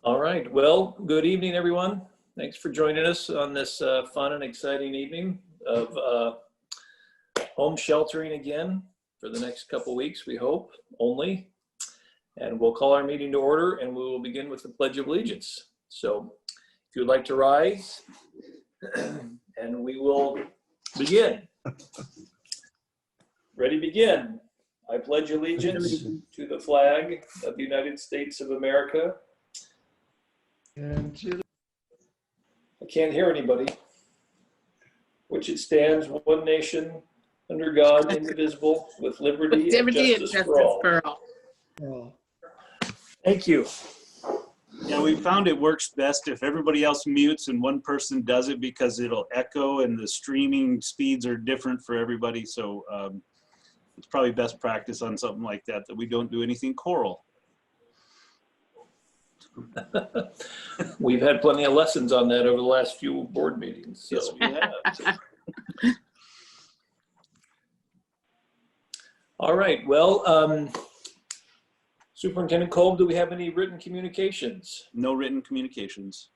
All right. Well, good evening, everyone. Thanks for joining us on this fun and exciting evening of home sheltering again for the next couple weeks, we hope, only. And we'll call our meeting to order and we will begin with the Pledge of Allegiance. So if you'd like to rise, and we will begin. Ready, begin. I pledge allegiance to the flag of the United States of America. And I can't hear anybody. Which it stands, one nation, under God, indivisible, with liberty and justice for all. Thank you. Yeah, we found it works best if everybody else mutes and one person does it because it'll echo and the streaming speeds are different for everybody. So it's probably best practice on something like that we don't do anything choral. We've had plenty of lessons on that over the last few board meetings. So. Yes, we have. All right. Well, Superintendent Kolb, do we have any written communications? No written communications.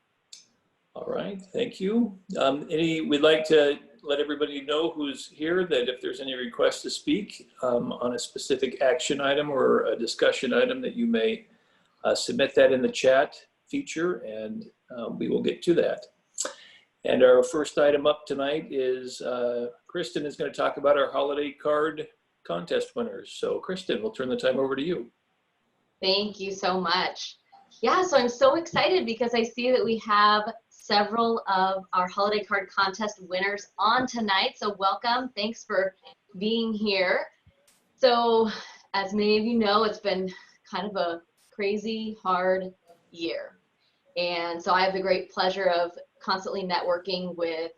All right. Thank you. We'd like to let everybody know who's here that if there's any requests to speak on a specific action item or a discussion item that you may submit that in the chat feature and we will get to that. And our first item up tonight is Kristen is going to talk about our holiday card contest winners. So Kristen, we'll turn the time over to you. Thank you so much. Yeah, so I'm so excited because I see that we have several of our holiday card contest winners on tonight. So welcome, thanks for being here. So as many of you know, it's been kind of a crazy, hard year. And so I have the great pleasure of constantly networking with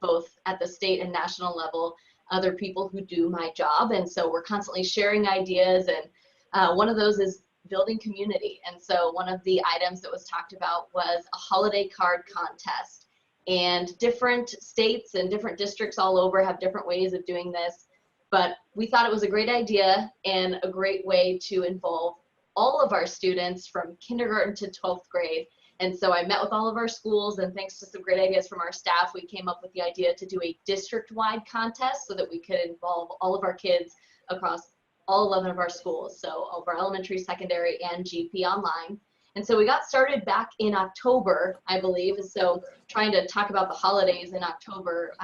both at the state and national level, other people who do my job. And so we're constantly sharing ideas. And one of those is building community. And so one of the items that was talked about was a holiday card contest. And different states and different districts all over have different ways of doing this. But we thought it was a great idea and a great way to involve all of our students from kindergarten to 12th grade. And so I met with all of our schools, and thanks to some great ideas from our staff, we came up with the idea to do a district-wide contest so that we could involve all of our kids across all 11 of our schools, so all of our elementary, secondary, and GP online. And so we got started back in October, I believe, so trying to talk about the holidays in October,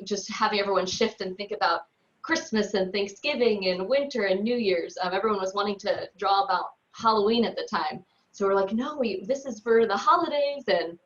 just having everyone shift and think about Christmas and Thanksgiving and winter and New Year's. Everyone was wanting to draw about Halloween at the time. So we're like, no, this is for the holidays, and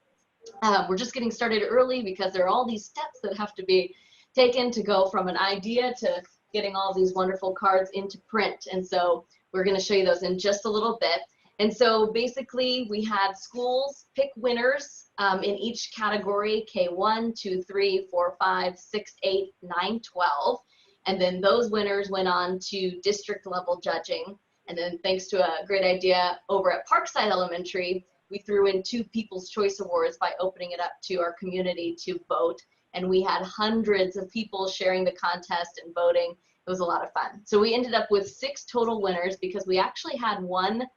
we're just getting started early because there are all these steps that have to be taken to go from an idea to getting all these wonderful cards into print. And so we're going to show you those in just a little bit. And so basically we had schools pick winners in each category, K1, 2, 3, 4, 5, 6, 8, 9, 12. And then those winners went on to district level judging. And then thanks to a great idea over at Parkside Elementary, we threw in 2 People's Choice Awards by opening it up to our community to vote. And we had hundreds of people sharing the contest and voting. It was a lot of fun. So we ended up with 6 total winners because we actually had 1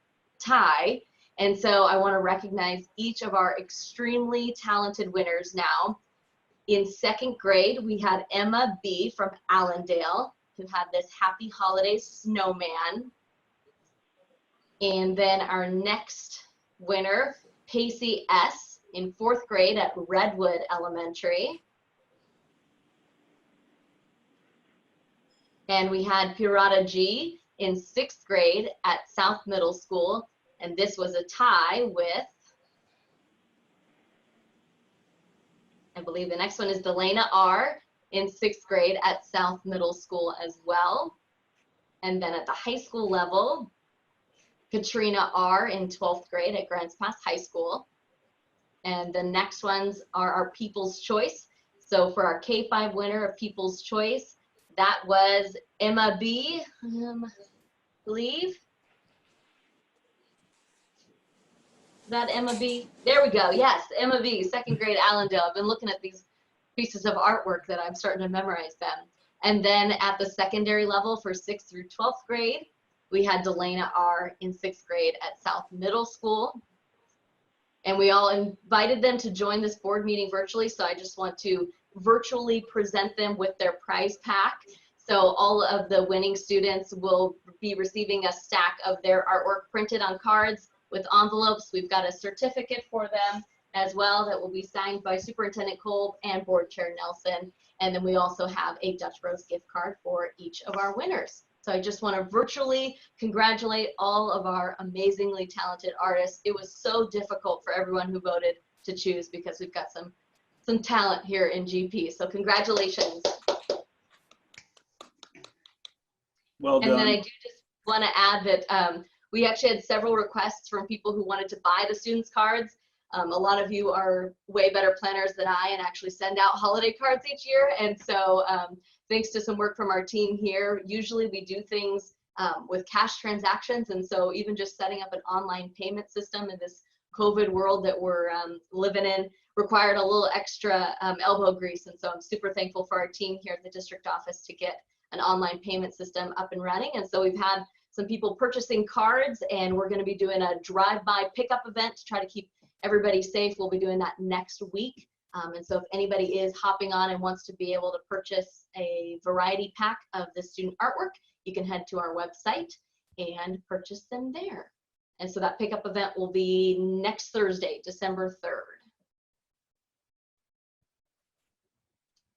tie. And so I want to recognize each of our extremely talented winners now. In 2nd grade, we had Emma B. from Allendale, who had this Happy Holidays snowman. And then our next winner, Pacey S. in 4th grade at Redwood Elementary. And we had Pirata G in 6th grade at South Middle School. And this was a tie with, I believe the next one is Delana R. in 6th grade at South Middle School as well. And then at the high school level, Katrina R. in 12th grade at Grants Pass High School. And the next ones are our People's Choice. So for our K5 winner of People's Choice, that was Emma B. I believe. Is that Emma B? There we go. Yes, Emma B. 2nd grade Allendale. I've been looking at these pieces of artwork that I'm starting to memorize them. And then at the secondary level for 6th through 12th grade, we had Delana R. in 6th grade at South Middle School. And we all invited them to join this board meeting virtually. So I just want to virtually present them with their prize pack. So all of the winning students will be receiving a stack of their artwork printed on cards with envelopes. We've got a certificate for them as well that will be signed by Superintendent Kolb and Board Chair Nelson. And then we also have a Dutch Bros gift card for each of our winners. So I just want to virtually congratulate all of our amazingly talented artists. It was so difficult for everyone who voted to choose because we've got some talent here in GP. So congratulations. Well done. And then I do just want to add that we actually had several requests from people who wanted to buy the students' cards. A lot of you are way better planners than I and actually send out holiday cards each year. And so thanks to some work from our team here, usually we do things with cash transactions. And so even just setting up an online payment system in this COVID world that we're living in required a little extra elbow grease. And so I'm super thankful for our team here at the district office to get an online payment system up and running. And so we've had some people purchasing cards, and we're going to be doing a drive-by pickup event to try to keep everybody safe. We'll be doing that next week. And so if anybody is hopping on and wants to be able to purchase a variety pack of the student artwork, you can head to our website and purchase them there. And so that pickup event will be next Thursday, December 3rd.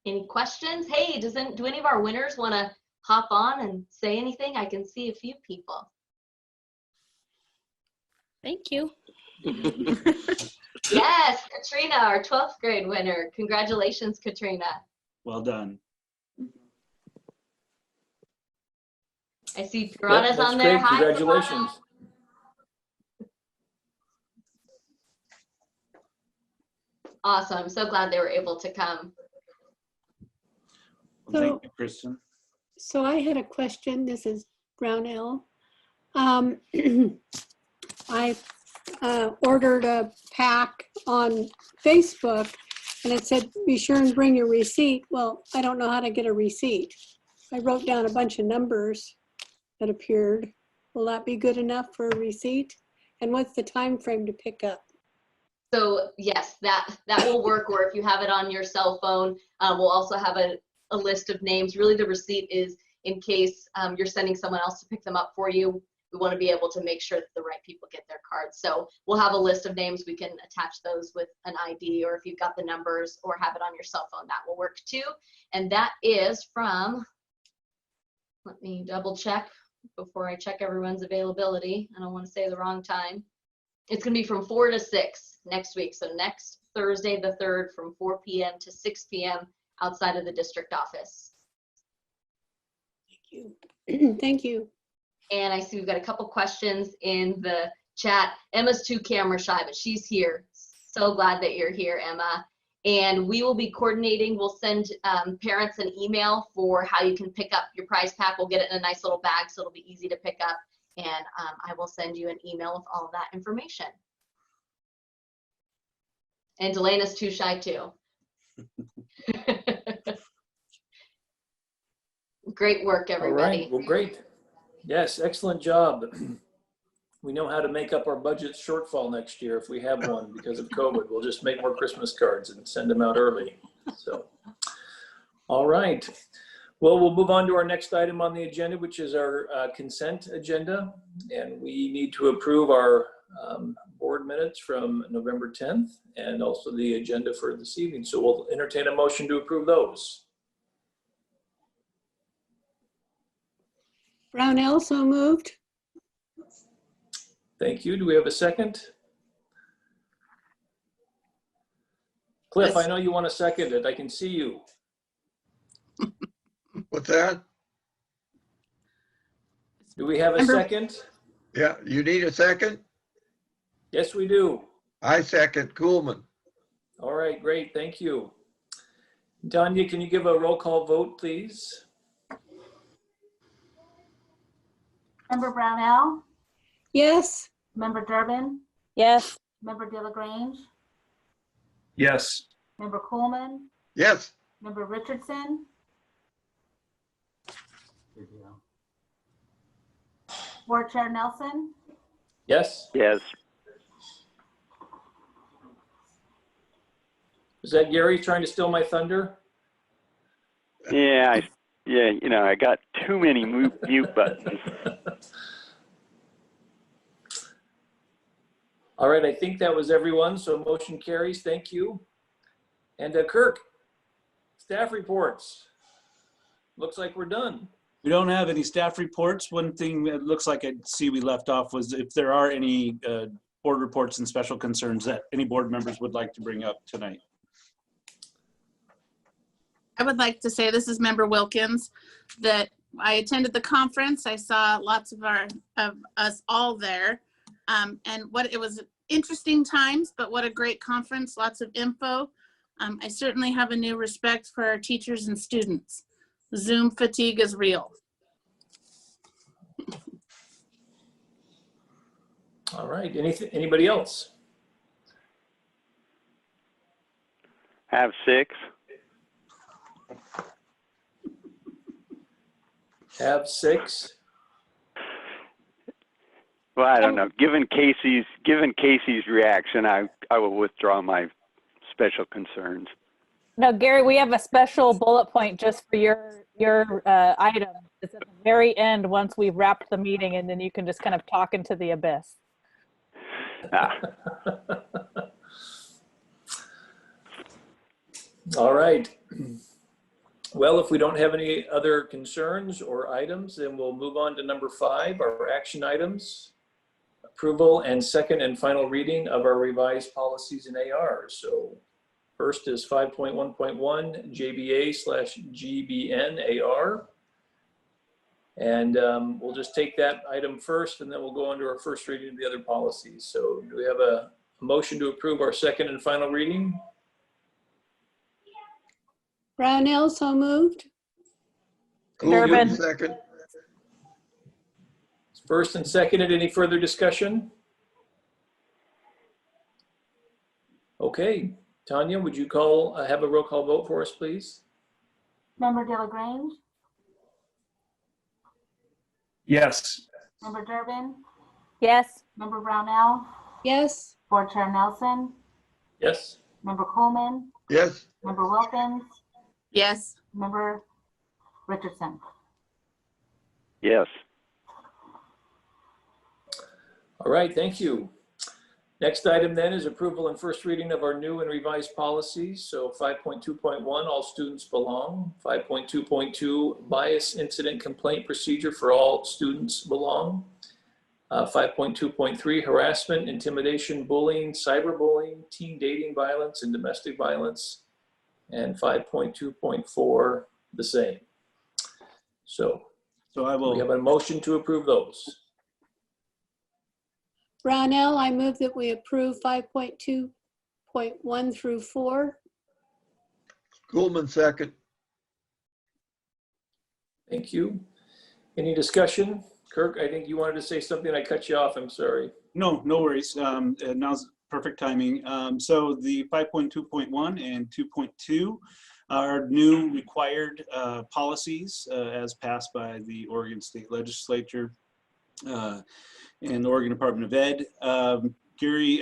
Any questions? Hey, do any of our winners want to hop on and say anything? I can see a few people. Thank you. Yes, Katrina, our 12th grade winner. Congratulations, Katrina. Well done. I see Piranha's That's on there. great. Hi, Congratulations. Piranha. Awesome. I'm so glad they were able to come. Well, thank you, Kristen. So I had a question. This is Brownell. I ordered a pack on Facebook and it said, be sure and bring your receipt. Well, I don't know how to get a receipt. I wrote down a bunch of numbers that appeared. Will that be good enough for a receipt? And what's the time frame to pick up? So yes, that will work. Or if you have it on your cell phone, we'll also have a list of names. Really, the receipt is in case you're sending someone else to pick them up for you. We want to be able to make sure that the right people get their cards. So we'll have a list of names. We can attach those with an ID, or if you've got the numbers or have it on your cell phone, that will work too. And that is from, let me double check before I check everyone's availability. I don't want to say the wrong time. It's going to be from 4 to 6 next week. So next Thursday, the 3rd, from 4 p.m. to 6 p.m. outside of the district office. Thank you. Thank you. And I see we've got a couple questions in the chat. Emma's too camera shy, but she's here. So glad that you're here, Emma. And we will be coordinating. We'll send parents an email for how you can pick up your prize pack. We'll get it in a nice little bag so it'll be easy to pick up. And I will send you an email with all of that information. And Delena's too shy too. Great work, everybody. All right. Well, great. Yes, excellent job. We know how to make up our budget shortfall next year if we have one because of COVID. We'll just make more Christmas cards and send them out early. So, all right. Well, we'll move on to our next item on the agenda, which is our consent agenda. And we need to approve our board minutes from November 10th and also the agenda for this evening. So we'll entertain a motion to approve those. Brownell, so moved. Thank you. Do we have a second? Cliff, I know you want to second it. I can see you. What's that? Do we have a second? Yeah, you need a second? Yes, we do. I second Coolman. All right, great. Thank you. Tanya, can you give a roll call vote, please? Member Brownell, Yes. Member Durbin, Yes. Member De La Grange, Yes. Member Coleman, Yes, Member Richardson, Board Chair Nelson, Yes? Yes. Is that Gary trying to steal my thunder? Yeah, you know, I got too many mute buttons. All right, I think that was everyone, so motion carries. Thank you. And Kirk, staff reports. Looks like we're done. We don't have any staff reports. One thing that looks like I see we left off was if there are any board reports and special concerns that any board members would like to bring up tonight. I would like to say, this is Member Wilkins, that I attended the conference. I saw lots of us all there. And it was interesting times, but what a great conference, lots of info. I certainly have a new respect for our teachers and students. Zoom fatigue is real. All right, anybody else? Have 6. Have 6. Well, I don't know. Given Casey's reaction, I will withdraw my special concerns. No, Gary, we have a special bullet point just for your item. It's at the very end once we've wrapped the meeting, and then you can just kind of talk into the abyss. Ah. All right. Well, if we don't have any other concerns or items, then we'll move on to number 5, our action items. Approval and second and final reading of our revised policies and ARs. So first is 5.1.1 JBA/GBN AR. And we'll just take that item first, and then we'll go on to our first reading of the other policies. So do we have a motion to approve our second and final reading? Brownell, so moved. Coolman, Durbin. second. First and seconded, any further discussion? Okay, Tanya, would you have a roll call vote for us, please? Member DeLaGrange, yes. Member Durbin, Yes. Member Brownell, Yes. Board Chair Nelson, Yes. Member Coleman, Yes, Member Wilkins, Yes. Member Richardson. Yes. All right, thank you. Next item then is approval and first reading of our new and revised policies. So 5.2.1, all students belong. 5.2.2, bias incident complaint procedure for all students belong. 5.2.3, harassment, intimidation, bullying, cyberbullying, teen dating violence, and domestic violence. And 5.2.4, the same. So So we have a motion to approve those. Brownell, I move that we approve 5.2.1 through 4. Coolman, second. Thank you. Any discussion? Kirk, I think you wanted to say something. I cut you off. I'm sorry. No worries. Now's perfect timing. So the 5.2.1 and 2.2 are new required policies as passed by the Oregon State Legislature and the Oregon Department of Ed. Gary,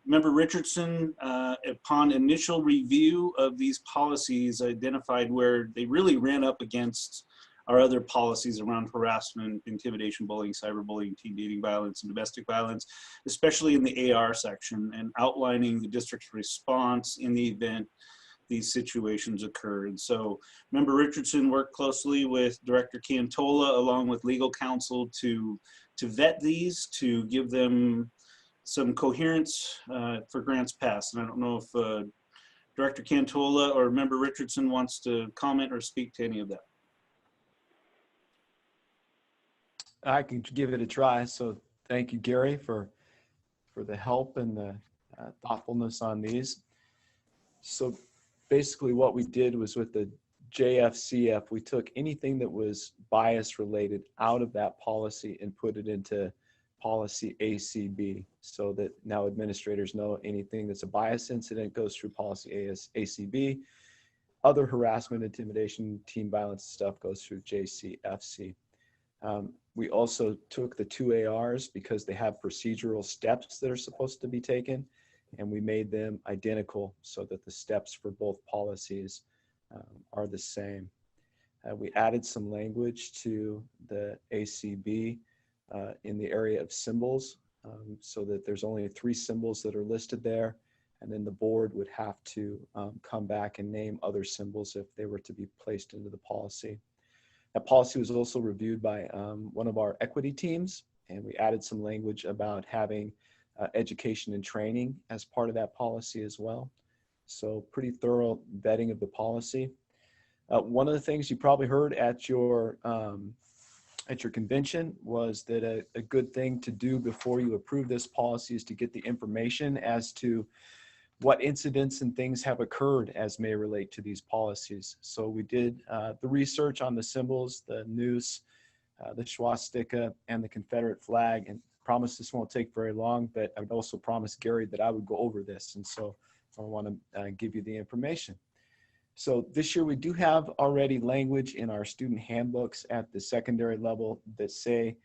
Member Richardson, upon initial review of these policies, identified where they really ran up against our other policies around harassment, intimidation, bullying, cyberbullying, teen dating violence, and domestic violence, especially in the AR section, and outlining the district's response in the event these situations occurred. So Member Richardson worked closely with Director Cantola along with legal counsel to vet these, to give them some coherence for grants passed. And I don't know if Director Cantola or Member Richardson wants to comment or speak to any of that. I can give it a try. So thank you, Gary, for the help and the thoughtfulness on these. So basically what we did was with the JFCF, we took anything that was bias related out of that policy and put it into policy ACB, so that now administrators know anything that's a bias incident goes through policy ACB. Other harassment, intimidation, teen violence stuff goes through JCFC. We also took the 2 ARs because they have procedural steps that are supposed to be taken, and we made them identical so that the steps for both policies are the same. We added some language to the ACB in the area of symbols, so that there's only 3 symbols that are listed there, and then the board would have to come back and name other symbols if they were to be placed into the policy. That policy was also reviewed by one of our equity teams, and we added some language about having education and training as part of that policy as well. So pretty thorough vetting of the policy. One of the things you probably heard at your convention was that a good thing to do before you approve this policy is to get the information as to what incidents and things have occurred as may relate to these policies. So we did the research on the symbols, the noose, the swastika, and the Confederate flag, and promise this won't take very long, but I would also promise Gary that I would go over this, and so I want to give you the information. So this year we do have already language in our student handbooks at the secondary level that say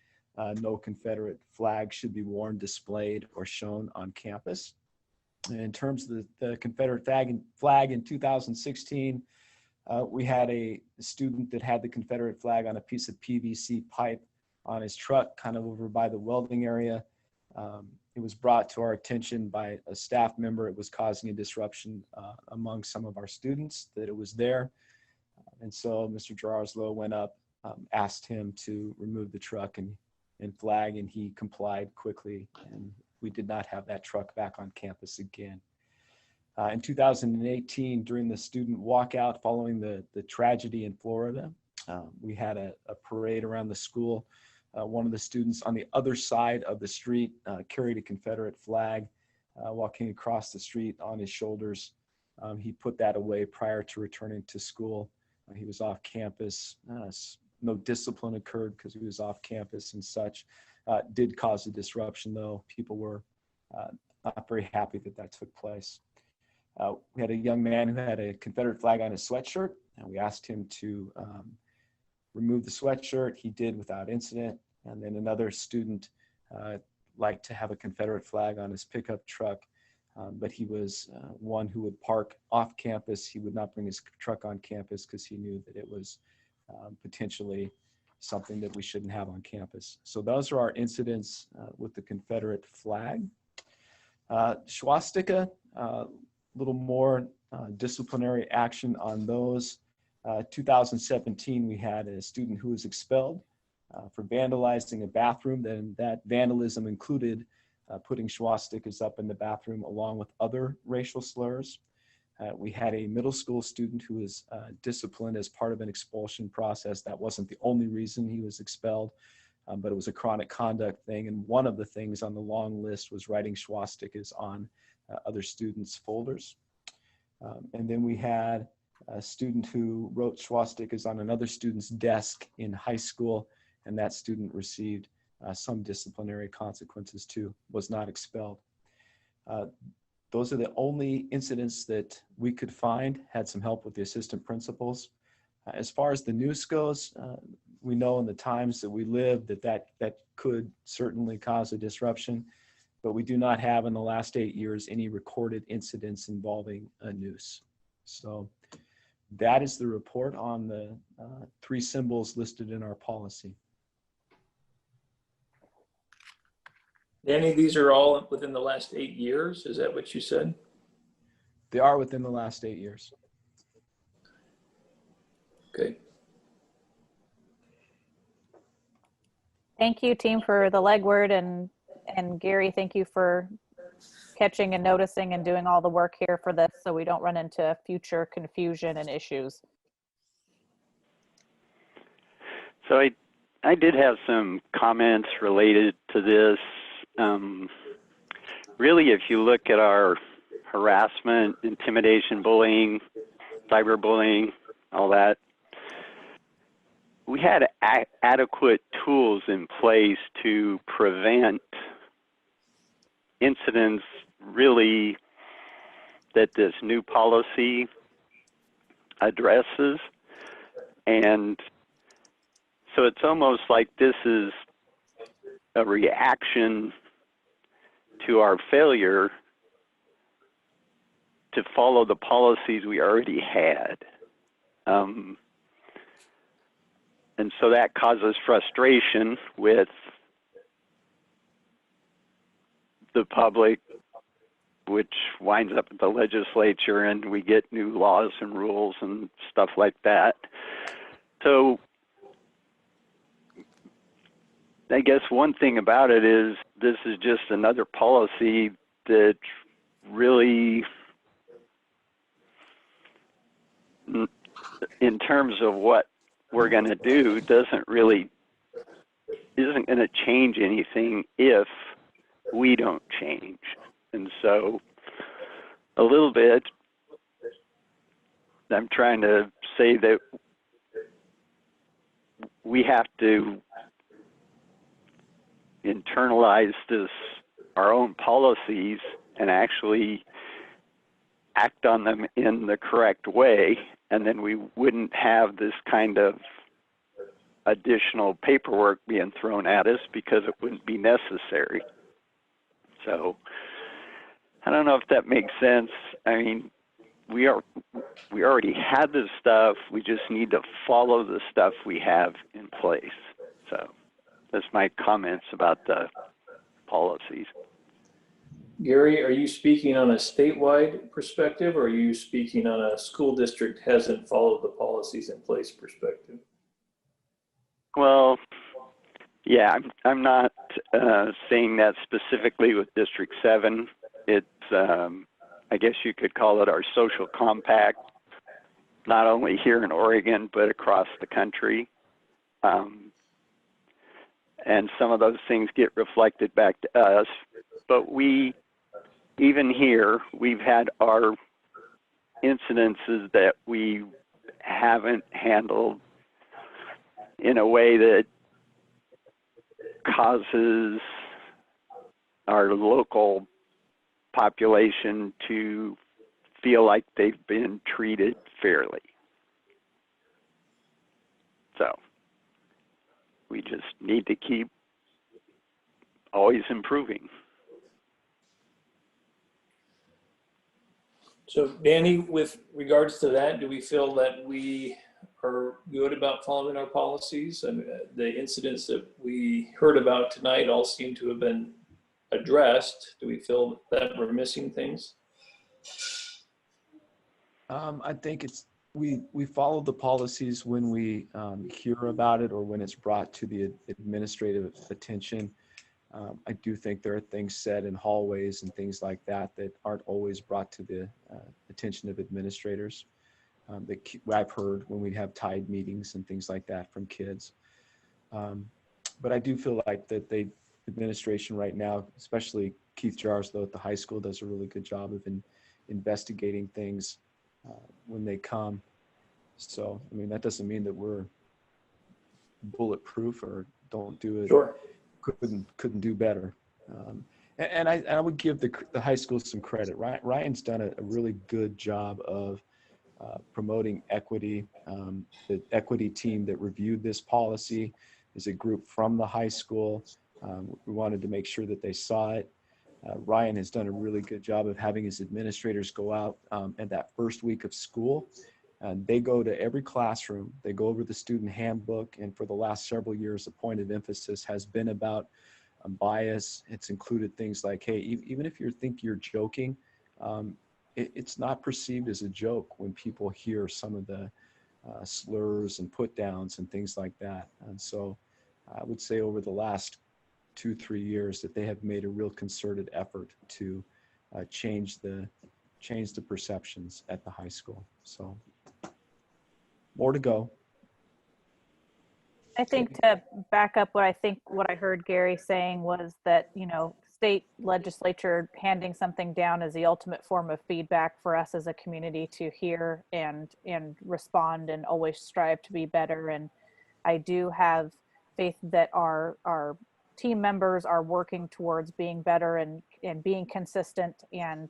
no Confederate flag should be worn, displayed, or shown on campus. And in terms of the Confederate flag in 2016, we had a student that had the Confederate flag on a piece of PVC pipe on his truck, kind of over by the welding area. It was brought to our attention by a staff member. It was causing a disruption among some of our students that it was there. And so Mr. Gerardslow went up, asked him to remove the truck and flag, and he complied quickly. And we did not have that truck back on campus again. In 2018, during the student walkout following the tragedy in Florida, we had a parade around the school. One of the students on the other side of the street carried a Confederate flag walking across the street on his shoulders. He put that away prior to returning to school. He was off campus. No discipline occurred because he was off campus and such. Did cause a disruption though. People were not very happy that that took place. We had a young man who had a Confederate flag on his sweatshirt, and we asked him to remove the sweatshirt. He did without incident. And then another student liked to have a Confederate flag on his pickup truck, but he was one who would park off campus. He would not bring his truck on campus because he knew that it was potentially something that we shouldn't have on campus. So those are our incidents with the Confederate flag. Swastika, a little more disciplinary action on those. 2017, we had a student who was expelled for vandalizing a bathroom. Then that vandalism included putting swastikas up in the bathroom along with other racial slurs. We had a middle school student who was disciplined as part of an expulsion process. That wasn't the only reason he was expelled, but it was a chronic conduct thing. And one of the things on the long list was writing swastikas on other students' folders. And then we had a student who wrote swastikas on another student's desk in high school, and that student received some disciplinary consequences too, was not expelled. Those are the only incidents that we could find, had some help with the assistant principals. As far as the noose goes, we know in the times that we live that could certainly cause a disruption, but we do not have in the last 8 years any recorded incidents involving a noose. So that is the report on the 3 symbols listed in our policy. Danny, these are all within the last 8 years. Is that what you said? They are within the last 8 years. Okay. Thank you, team, for the legword, and Gary, thank you for catching and noticing and doing all the work here for this so we don't run into future confusion and issues. So I did have some comments related to this. Really, if you look at our harassment, intimidation, bullying, cyberbullying, all that, we had adequate tools in place to prevent incidents really that this new policy addresses. And so it's almost like this is a reaction to our failure to follow the policies we already had. And so that causes frustration with the public, which winds up at the legislature, and we get new laws and rules and stuff like that. So I guess one thing about it is this is just another policy that really, in terms of what we're going to do, isn't going to change anything if we don't change. And so a little bit, I'm trying to say that we have to internalize our own policies and actually act on them in the correct way, and then we wouldn't have this kind of additional paperwork being thrown at us because it wouldn't be necessary. So I don't know if that makes sense. I mean, we already had this stuff. We just need to follow the stuff we have in place. So that's my comments about the policies. Gary, are you speaking on a statewide perspective, or are you speaking on a school district hasn't followed the policies in place perspective? Well, yeah, I'm not saying that specifically with District 7. It's, I guess you could call it our social compact, not only here in Oregon, but across the country. And some of those things get reflected back to us. But even here, we've had our incidences that we haven't handled in a way that causes our local population to feel like they've been treated fairly. So we just need to keep always improving. So Danny, with regards to that, do we feel that we are good about following our policies? And the incidents that we heard about tonight all seem to have been addressed. Do we feel that we're missing things? I think we follow the policies when we hear about it or when it's brought to the administrative attention. I do think there are things said in hallways and things like that that aren't always brought to the attention of administrators. That I've heard when we have tied meetings and things like that from kids. But I do feel like that administration right now, especially Keith Jarslow at the high school, does a really good job of investigating things when they come. So, I mean, that doesn't mean that we're bulletproof or don't do it. Sure. Couldn't do better. And I would give the high school some credit. Ryan's done a really good job of promoting equity. The equity team that reviewed this policy is a group from the high school. We wanted to make sure that they saw it. Ryan has done a really good job of having his administrators go out at that first week of school. They go to every classroom, they go over the student handbook, and for the last several years, the point of emphasis has been about bias. It's included things like, hey, even if you think you're joking, it's not perceived as a joke when people hear some of the slurs and put downs and things like that. And so I would say over the last 2-3 years that they have made a real concerted effort to change the perceptions at the high school. So more to go. I think to back up what I heard Gary saying was that, state legislature handing something down is the ultimate form of feedback for us as a community to hear and respond and always strive to be better. And I do have faith that our team members are working towards being better and being consistent. And,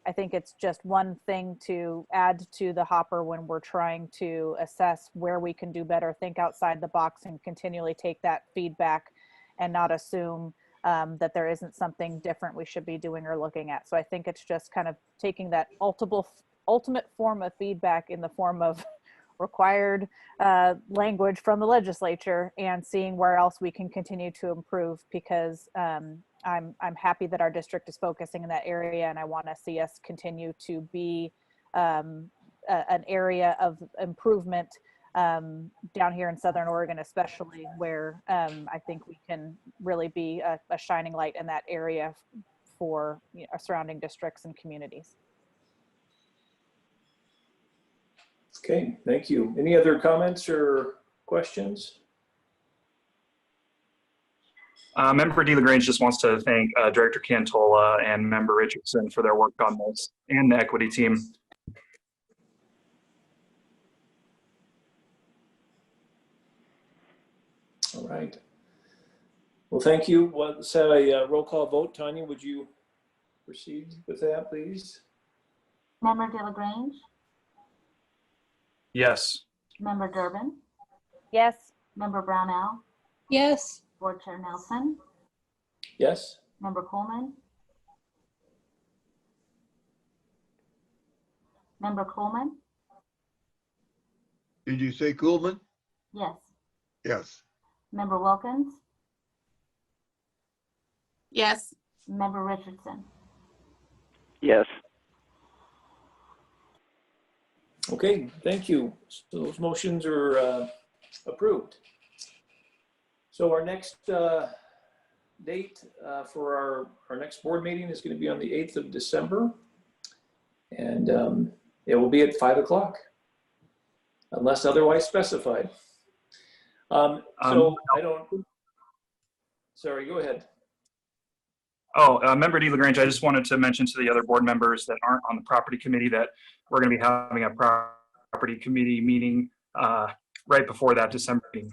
I think it's just one thing to add to the hopper when we're trying to assess where we can do better, think outside the box and continually take that feedback and not assume that there isn't something different we should be doing or looking at. So I think it's just kind of taking that ultimate form of feedback in the form of required language from the legislature and seeing where else we can continue to improve, because I'm happy that our district is focusing in that area, and I want to see us continue to be an area of improvement down here in Southern Oregon, especially, where I think we can really be a shining light in that area for our surrounding districts and communities. Okay, thank you. Any other comments or questions? Member DeLagrange just wants to thank Director Cantola and Member Richardson for their work on this, and the equity team. All right. Well, thank you. Let's have a roll call vote. Tanya, would you proceed with that, please? Member DeLagrange, Yes. Member Durbin, Yes. Member Brownell, Yes. Board Chair Nelson, Yes. Member Coleman, Member Coleman, Did you say Coolman? yes. Yes. Member Wilkins, Yes. Member Richardson. Yes. Okay, thank you. So those motions are approved. So our next date for our next board meeting is going to be on the 8th of December. And it will be at 5 o'clock, unless otherwise specified. So I don't, sorry, go ahead. Member DeLagrange, I just wanted to mention to the other board members that aren't on the property committee that we're going to be having a property committee meeting right before that December meeting.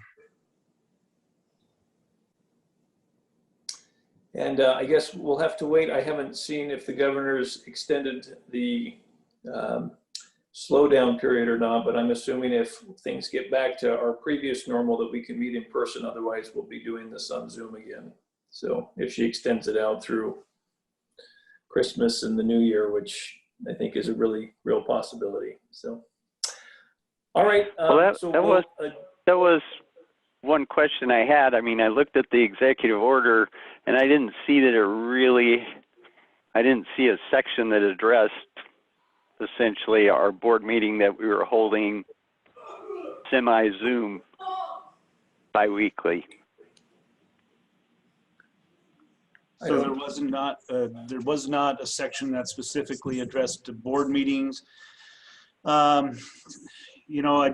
And I guess we'll have to wait. I haven't seen if the governor's extended the slowdown period or not, but I'm assuming if things get back to our previous normal that we can meet in person. Otherwise, we'll be doing this on Zoom again. So if she extends it out through Christmas and the New Year, which I think is a really real possibility. So, all right. Well, that was one question I had. I mean, I looked at the executive order and I didn't see that I didn't see a section that addressed essentially our board meeting that we were holding semi-Zoom bi-weekly. So there was not a section that specifically addressed to board meetings. You know,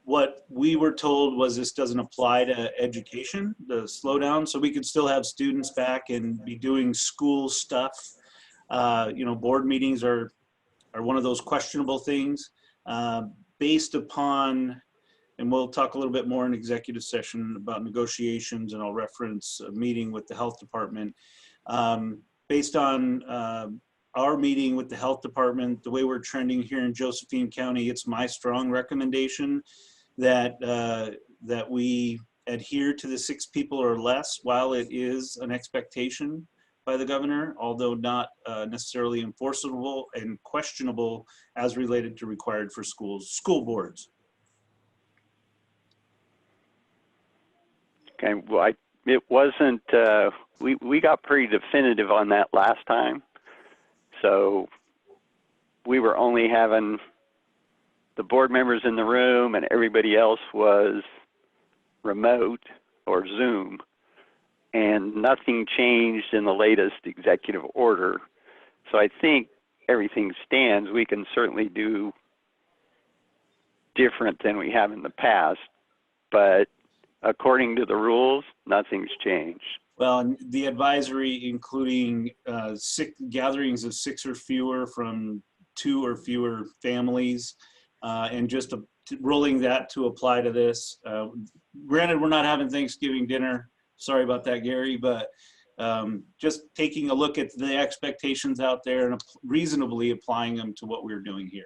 what we were told was this doesn't apply to education, the slowdown, so we could still have students back and be doing school stuff. You know, board meetings are one of those questionable things based upon, and we'll talk a little bit more in executive session about negotiations, and I'll reference a meeting with the health department. Based on our meeting with the health department, the way we're trending here in Josephine County, it's my strong recommendation that that we adhere to the 6 people or less, while it is an expectation by the governor, although not necessarily enforceable and questionable as related to required for school boards. Okay, well, it wasn't, we got pretty definitive on that last time. So we were only having the board members in the room and everybody else was remote or Zoom. And nothing changed in the latest executive order. So I think everything stands. We can certainly do different than we have in the past, but according to the rules, nothing's changed. Well, and the advisory, including gatherings of 6 or fewer from 2 or fewer families, and just rolling that to apply to this. Granted, we're not having Thanksgiving dinner. Sorry about that, Gary, but just taking a look at the expectations out there and reasonably applying them to what we're doing here.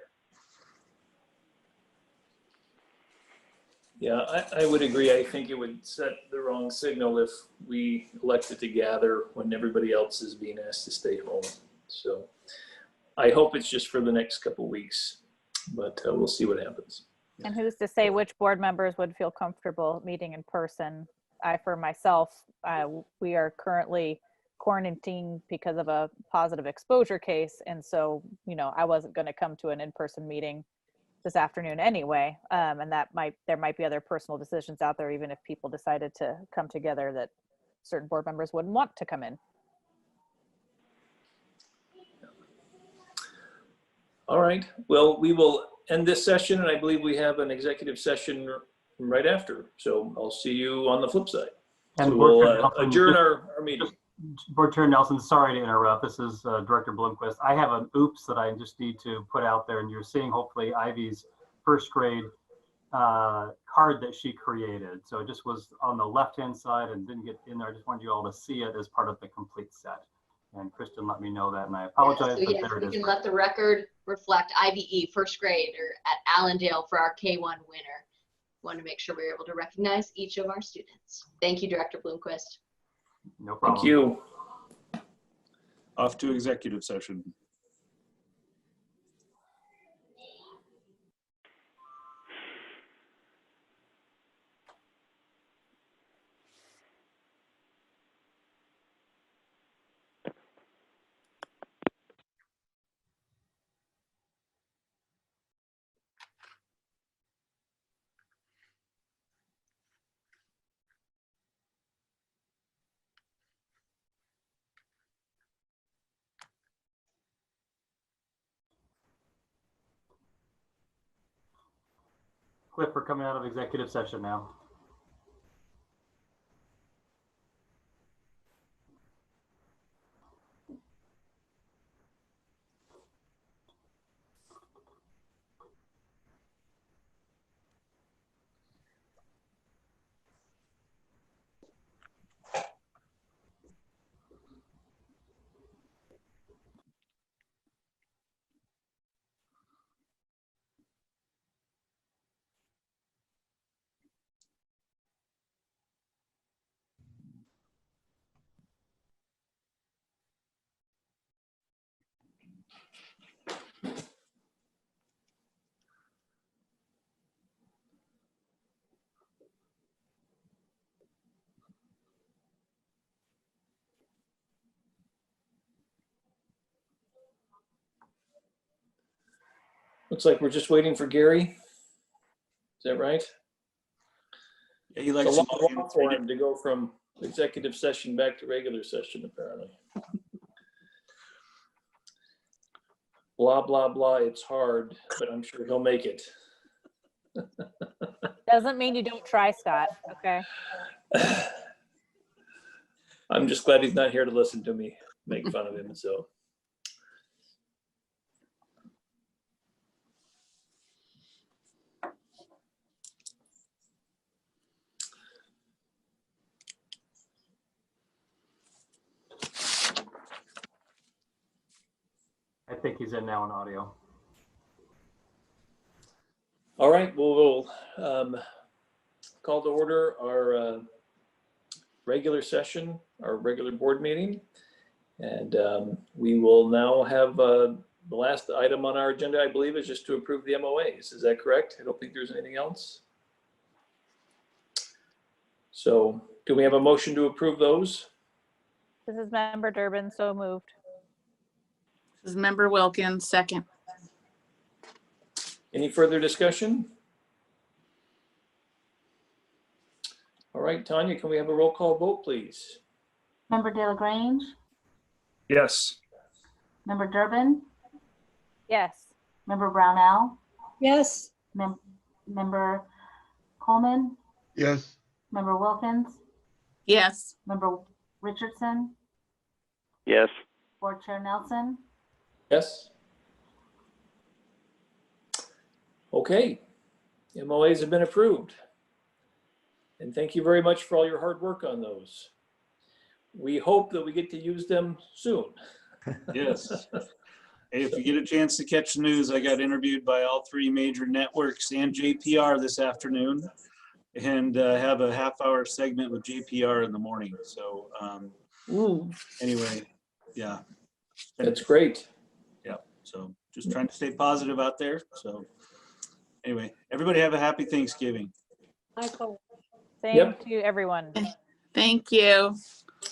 Yeah, I would agree. I think it would set the wrong signal if we elected to gather when everybody else is being asked to stay home. So I hope it's just for the next couple weeks, but we'll see what happens. And who's to say which board members would feel comfortable meeting in person? For myself, we are currently quarantined because of a positive exposure case. And so, I wasn't going to come to an in-person meeting this afternoon anyway. And there might be other personal decisions out there, even if people decided to come together, that certain board members wouldn't want to come in. All right. Well, we will end this session, and I believe we have an executive session right after. So I'll see you on the flip side. And So we'll adjourn our meeting. Board Chair Nelson, sorry to interrupt. This is Director Bloomquist. I have an oops that I just need to put out there, and you're seeing hopefully Ivy's first grade card that she created. So it just was on the left-hand side and didn't get in there. I just wanted you all to see it as part of the complete set. And Kristen let me know that, and I apologize. Yeah, so yes, we can let the record reflect IVE first grade or at Allendale for our K1 winner. Want to make sure we're able to recognize each of our students. Thank you, Director Bloomquist. No problem. Thank you. Off to executive session. Cliff, we're coming out of executive session now. Looks like we're just waiting for Gary. Is that right? Yeah, he It's likes a long walk for him to go from executive session back to regular session, apparently. Blah, blah, blah. It's hard, but I'm sure he'll make it. Doesn't mean you don't try, Scott. Okay. I'm just glad he's not here to listen to me make fun of him. So. I think he's in now on audio. All right, we'll call to order our regular session, our regular board meeting. And we will now have the last item on our agenda, I believe, is just to approve the MOAs. Is that correct? I don't think there's anything else. So do we have a motion to approve those? This is Member Durbin, so moved. This is Member Wilkins, second. Any further discussion? All right, Tanya, can we have a roll call vote, please? Member De La Grange, Yes. Member Durbin, Yes. Member Brownell, Yes, Member Coleman, Yes, Member Wilkins, Yes. Member Richardson, Yes. Board Chair Nelson. Yes. Okay, MOAs have been approved. And thank you very much for all your hard work on those. We hope that we get to use them soon. Yes. Hey, if you get a chance to catch the news, I got interviewed by all three major networks and JPR this afternoon. and have a half-hour segment with JPR in the morning. So Ooh, anyway, yeah. that's great. Yeah. So just trying to stay positive out there. So anyway, everybody have a happy Thanksgiving. Michael. Same Yep. to everyone. Thank you.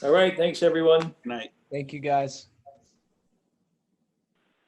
All right, thanks, everyone. Good night. Thank you, guys.